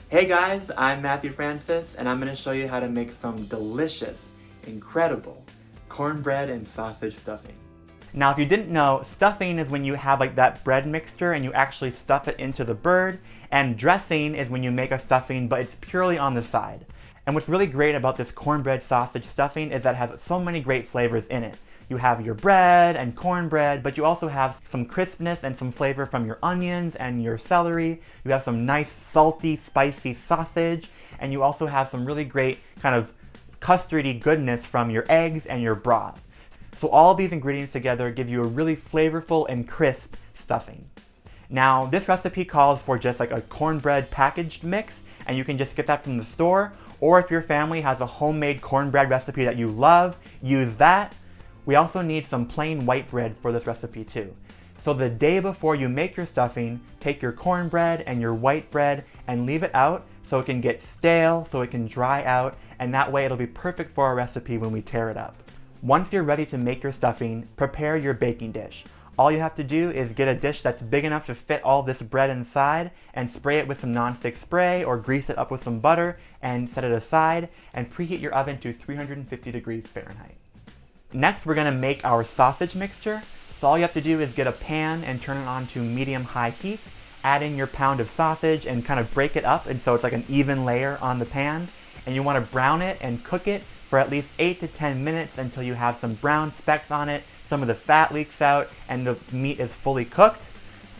Hey guys, I'm Matthew Francis, and I'm going to show you how to make some delicious, incredible cornbread and sausage stuffing. Now, if you didn't know, stuffing is when you have like that bread mixture and you actually stuff it into the bird, and dressing is when you make a stuffing but it's purely on the side. And what's really great about this cornbread sausage stuffing is that it has so many great flavors in it. You have your bread and cornbread, but you also have some crispness and some flavor from your onions and your celery. You have some nice salty, spicy sausage, and you also have some really great kind of custardy goodness from your eggs and your broth. So all of these ingredients together give you a really flavorful and crisp stuffing. Now, this recipe calls for just like a cornbread packaged mix, and you can just get that from the store, or if your family has a homemade cornbread recipe that you love, use that. We also need some plain white bread for this recipe too. So the day before you make your stuffing, take your cornbread and your white bread and leave it out so it can get stale, so it can dry out, and that way it'll be perfect for our recipe when we tear it up. Once you're ready to make your stuffing, prepare your baking dish. All you have to do is get a dish that's big enough to fit all this bread inside and spray it with some nonstick spray or grease it up with some butter and set it aside and preheat your oven to 350 degrees Fahrenheit. Next, we're going to make our sausage mixture. So all you have to do is get a pan and turn it on to medium-high heat. Add in your pound of sausage and kind of break it up, and so it's like an even layer on the pan. And you want to brown it and cook it for at least 8 to 10 minutes until you have some brown specks on it, some of the fat leaks out, and the meat is fully cooked.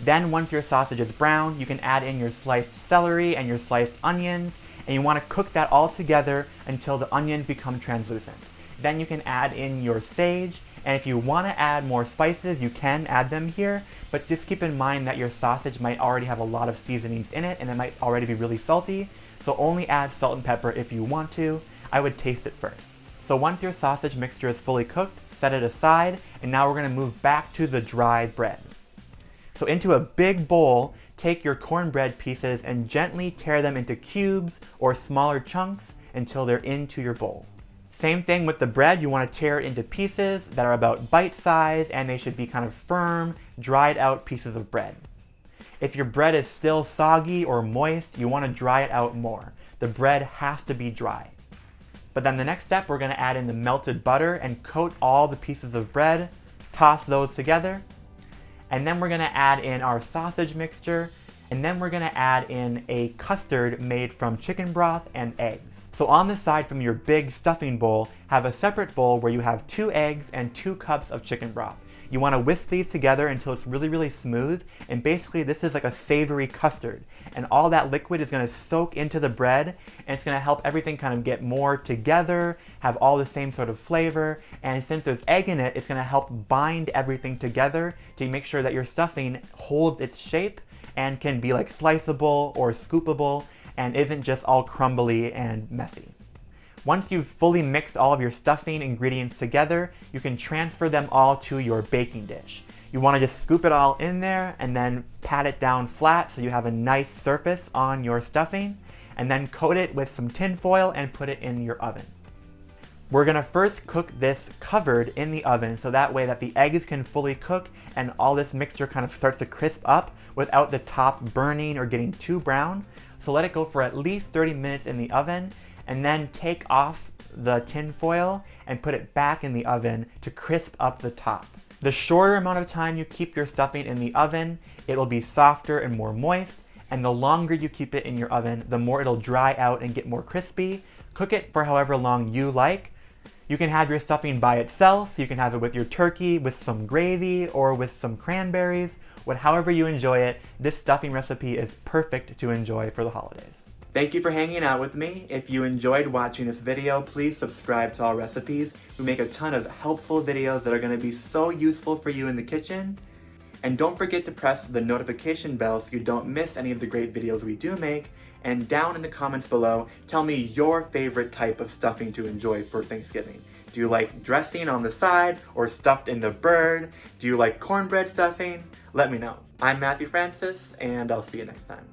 Then once your sausage is brown, you can add in your sliced celery and your sliced onions, and you want to cook that all together until the onions become translucent. Then you can add in your sage, and if you want to add more spices, you can add them here, but just keep in mind that your sausage might already have a lot of seasonings in it and it might already be really salty, so only add salt and pepper if you want to. I would taste it first. So once your sausage mixture is fully cooked, set it aside, and now we're going to move back to the dry bread. So into a big bowl, take your cornbread pieces and gently tear them into cubes or smaller chunks until they're into your bowl. Same thing with the bread, you want to tear it into pieces that are about bite size, and they should be kind of firm, dried out pieces of bread. If your bread is still soggy or moist, you want to dry it out more. The bread has to be dry. But then the next step, we're going to add in the melted butter and coat all the pieces of bread, toss those together, and then we're going to add in our sausage mixture, and then we're going to add in a custard made from chicken broth and eggs. So on the side from your big stuffing bowl, have a separate bowl where you have 2 eggs and 2 cups of chicken broth. You want to whisk these together until it's really, really smooth, and basically this is like a savory custard. And all that liquid is going to soak into the bread, and it's going to help everything kind of get more together, have all the same sort of flavor, and since there's egg in it, it's going to help bind everything together to make sure that your stuffing holds its shape and can be like sliceable or scoopable and isn't just all crumbly and messy. Once you've fully mixed all of your stuffing ingredients together, you can transfer them all to your baking dish. You want to just scoop it all in there and then pat it down flat so you have a nice surface on your stuffing, and then coat it with some tin foil and put it in your oven. We're going to first cook this covered in the oven so that way that the eggs can fully cook and all this mixture kind of starts to crisp up without the top burning or getting too brown. So let it go for at least 30 minutes in the oven, and then take off the tin foil and put it back in the oven to crisp up the top. The shorter amount of time you keep your stuffing in the oven, it'll be softer and more moist, and the longer you keep it in your oven, the more it'll dry out and get more crispy. Cook it for however long you like. You can have your stuffing by itself, you can have it with your turkey, with some gravy, or with some cranberries. However you enjoy it, this stuffing recipe is perfect to enjoy for the holidays. Thank you for hanging out with me. If you enjoyed watching this video, please subscribe to Allrecipes. We make a ton of helpful videos that are going to be so useful for you in the kitchen. And don't forget to press the notification bell so you don't miss any of the great videos we do make. And down in the comments below, tell me your favorite type of stuffing to enjoy for Thanksgiving. Do you like dressing on the side or stuffed in the bird? Do you like cornbread stuffing? Let me know. I'm Matthew Francis, and I'll see you next time.